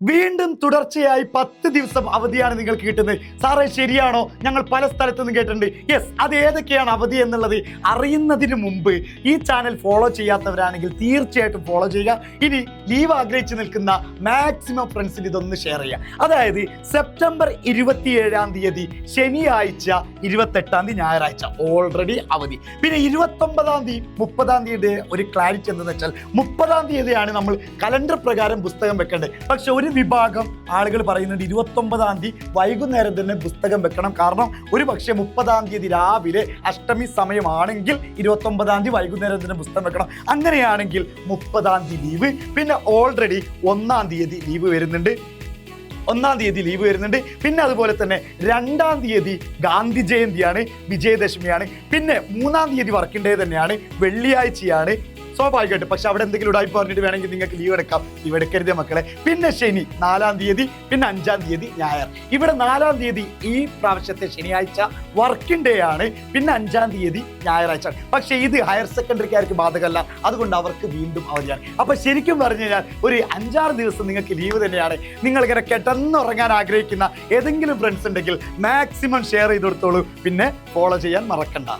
വീണ്ടും തുടർച്ചയായി 10 ദിവസം അവധിയാണ് നിങ്ങൾക്ക് കിട്ടുന്നത്. സാറേ ശരിയാണോ? ഞങ്ങൾ പല സ്ഥലത്തു നിന്നും കേട്ടിട്ടുണ്ട്. യെസ്, അത് ഏതൊക്കെയാണ് അവധി എന്നുള്ളത് അറിയുന്നതിന് മുമ്പ് ഈ ചാനൽ ഫോളോ ചെയ്യാത്തവരാണെങ്കിൽ തീർച്ചയായിട്ടും ഫോളോ ചെയ്യുക. ഇനി ലീവ് ആഗ്രഹിച്ചു നിൽക്കുന്ന മാക്സിമം ഫ്രണ്ട്സിന് ഇതൊന്ന് ഷെയർ ചെയ്യുക. അതായത് സെപ്റ്റംബർ 27-ാം തീയതി ശനിയാഴ്ച, 28-ാം തീയതി ഞായറാഴ്ച ഓൾറെഡി അവധി. പിന്നെ 29-ാം തീയതി 30-ാം തീയതി ഒരു ക്ലാരിറ്റി എന്തെന്ന് വെച്ചാൽ 30-ാം തീയതിയാണ് നമ്മൾ കലണ്ടർ പ്രകാരം പുസ്തകം വെക്കേണ്ടത്. പക്ഷെ ഒരു വിഭാഗം ആളുകൾ പറയുന്നുണ്ട് 29-ാം തീയതി വൈകുന്നേരം തന്നെ പുസ്തകം വെക്കണം. കാരണം ഒരു പക്ഷേ 30-ാം തീയതി രാവിലെ അഷ്ടമി സമയമാണെങ്കിൽ 29-ാം തീയതി വൈകുന്നേരം തന്നെ പുസ്തകം വെക്കണം. അങ്ങനെയാണെങ്കിൽ 30-ാം തീയതി ലീവ്. പിന്നെ ഓൾറെഡി 1-ാം തീയതി ലീവ് വരുന്നുണ്ട്. 1-ാം തീയതി ലീവ് വരുന്നുണ്ട്. പിന്നെ അതുപോലെ തന്നെ 2-ാം തീയതി ഗാന്ധി ജയന്തിയാണ്, വിജയദശമിയാണ്. പിന്നെ 3-ാം തീയതി വർക്കിംഗ് ഡേ തന്നെയാണ്, വെള്ളിയാഴ്ചയാണ്. സ്വാഭാവികമായിട്ട് പക്ഷെ അവിടെ എന്തെങ്കിലും ഉടായ്പ പറഞ്ഞിട്ട് വേണമെങ്കിൽ നിങ്ങൾക്ക് ലീവ് എടുക്കാം. ലീവ് എടുക്കരുത് മക്കളെ. പിന്നെ ശനി 4-ാം തീയതി, പിന്നെ 5-ാം തീയതി ഞായർ. ഇവിടെ 4-ാം തീയതി ഈ പ്രാവശ്യത്തെ ശനിയാഴ്ച വർക്കിംഗ് ഡേ ആണ്, പിന്നെ 5-ാം തീയതി ഞായറാഴ്ച. പക്ഷെ ഇത് ഹയർ സെക്കൻഡറിക്കാർക്ക് ബാധകമല്ല, അതുകൊണ്ട് അവർക്ക് വീണ്ടും അവധിയാണ്. അപ്പൊ ശരിക്കും പറഞ്ഞു കഴിഞ്ഞാൽ ഒരു 5-6 ദിവസം നിങ്ങൾക്ക് ലീവ് തന്നെയാണ്. നിങ്ങൾ ഇങ്ങനെ കിടന്നുറങ്ങാൻ ആഗ്രഹിക്കുന്ന ഏതെങ്കിലും ഫ്രണ്ട്സ് ഉണ്ടെങ്കിൽ മാക്സിമം ഷെയർ ചെയ്ത് കൊടുത്തോളൂ. പിന്നെ ഫോളോ ചെയ്യാൻ മറക്കണ്ട.